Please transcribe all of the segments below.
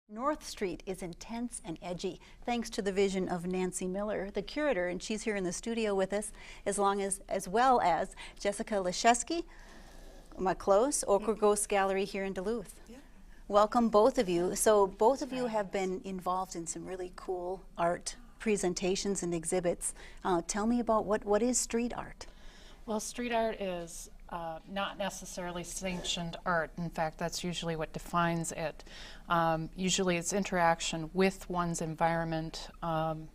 North Street is intense and edgy, thanks to the vision of Nancy Miller, the curator, and she's here in the studio with us, as well as Jessica Leszewski, Close, Ochre Ghost Gallery here in Duluth. Yeah. Welcome, both of you. So both of you have been involved in some really cool art presentations and exhibits. Tell me about what is street art? Well, street art is not necessarily sanctioned art. In fact, that's usually what defines it. Usually it's interaction with one's environment, and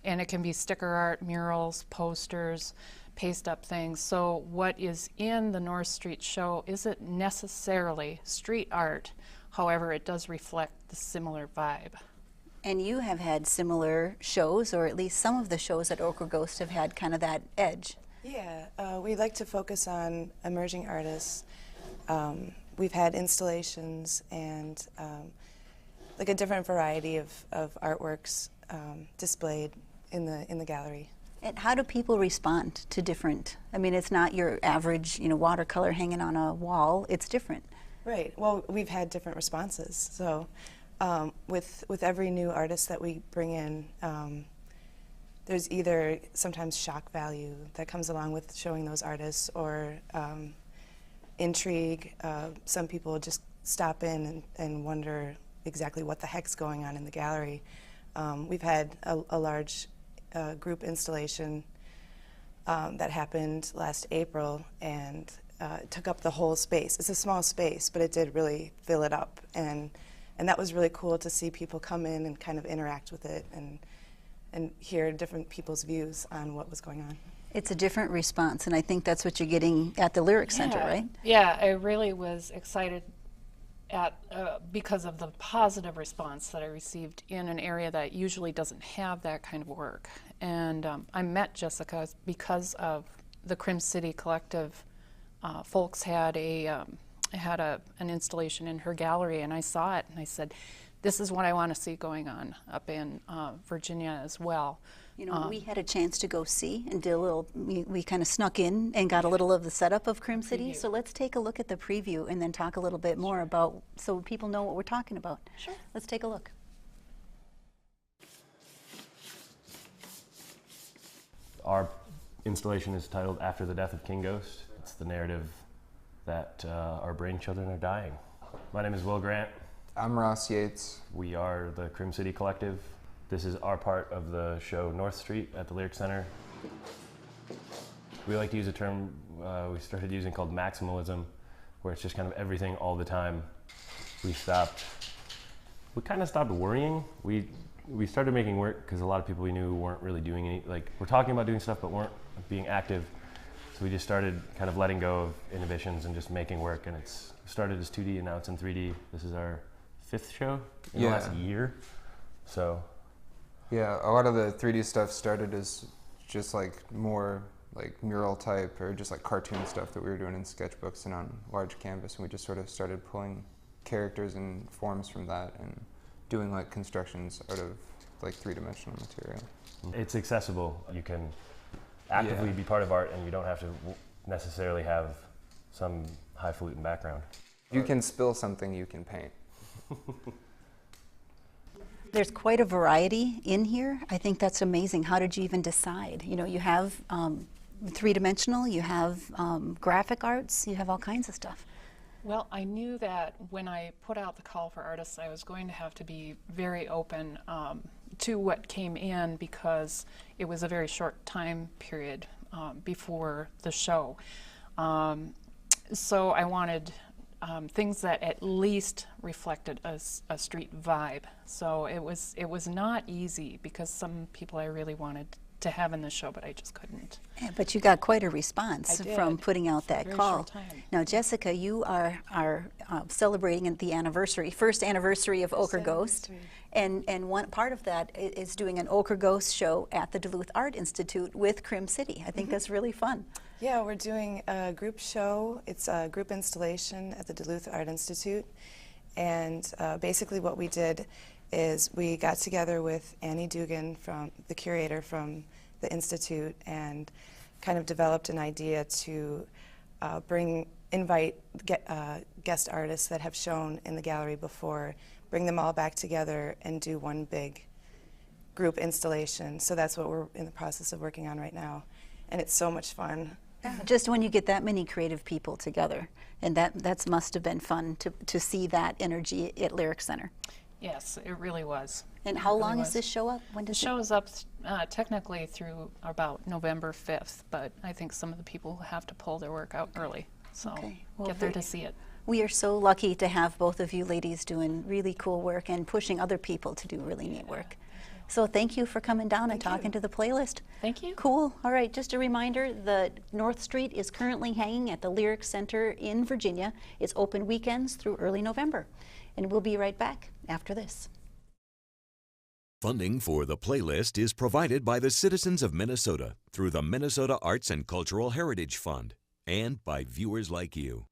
it can be sticker art, murals, posters, paste up things. So what is in the North Street show isn't necessarily street art, however it does reflect the similar vibe. And you have had similar shows, or at least some of the shows at Ochre Ghost have had kind of that edge. Yeah, we like to focus on emerging artists. We've had installations and like a different variety of artworks displayed in the gallery. And how do people respond to different? I mean, it's not your average, watercolor hanging on a wall. It's different. Right. Well, we've had different responses. So, with every new artist that we bring in. There's either sometimes shock value that comes along with showing those artists, or intrigue. Some people just stop in and wonder exactly what the heck's going on in the gallery. We've had a large group installation that happened last April, and it took up the whole space. It's a small space, but it did really fill it up, and that was really cool to see people come in and kind of interact with it and hear different people's views on what was going on. It's a different response, and I think that's what you're getting at the Lyric Center, right? Yeah, I really was excited because of the positive response that I received in an area that usually doesn't have that kind of work. And I met Jessica because of the Crim City Collective. Folks had an installation in her gallery, and I saw it, and I said, this is what I want to see going on up in Virginia as well. We had a chance to go see and did a little, we kind of snuck in and got a little of the setup of Crim City. So let's take a look at the preview and then talk a little bit more about, so people know what we're talking about. Sure. Let's take a look. Our installation is titled After the Death of King Ghost. It's the narrative that our brain children are dying. My name is Will Grant. I'm Ross Yates. We are the Crim City Collective. This is our part of the show North Street at the Lyric Center. We like to use a term we started using called maximalism, where it's just kind of everything all the time. We kind of stopped worrying. We started making work because a lot of people we knew weren't really doing any, we're talking about doing stuff but weren't being active. So we just started kind of letting go of inhibitions and just making work, and it's started as 2D and now it's in 3D. This is our 5th show in the last year. So yeah, a lot of the 3D stuff started as just more mural type or just cartoon stuff that we were doing in sketchbooks and on large canvas, and we just sort of started pulling characters and forms from that and doing constructions out of 3-dimensional material. It's accessible. You can actively be part of art, and you don't have to necessarily have some highfalutin background. You can spill something, you can paint. There's quite a variety in here. I think that's amazing. How did you even decide? You have 3-dimensional, you have graphic arts, you have all kinds of stuff. Well, I knew that when I put out the call for artists, I was going to have to be very open to what came in, because it was a very short time period before the show. So I wanted things that at least reflected a street vibe. So it was not easy, because some people I really wanted to have in the show, but I just couldn't. Yeah, but you got quite a response from putting out that call. Now, Jessica, you are celebrating the first anniversary of Ochre Ghost, and one part of that is doing an Ochre Ghost show at the Duluth Art Institute with Crim City. I think that's really fun. Yeah, we're doing a group show. It's a group installation at the Duluth Art Institute, and basically what we did is we got together with Annie Dugan, the curator from the Institute, and kind of developed an idea to invite guest artists that have shown in the gallery before, bring them all back together and do one big group installation. So that's what we're in the process of working on right now. And it's so much fun. Just when you get that many creative people together, and that must have been fun to see that energy at Lyric Center. Yes, it really was. And how It really long is was. this show up? When The does show is up technically through about November 5th, but I think some of the people have to pull their work out early. So Okay. Well, get there to see it. We are so lucky to have both of you ladies doing really cool work and pushing other people to do really neat work. So thank you for coming down and talking to the playlist. Thank you. Cool. All right, just a reminder, the North Street is currently hanging at the Lyric Center in Virginia. It's open weekends through early November. And we'll be right back after this. Funding for the playlist is provided by the citizens of Minnesota through the Minnesota Arts and Cultural Heritage Fund and by viewers like you.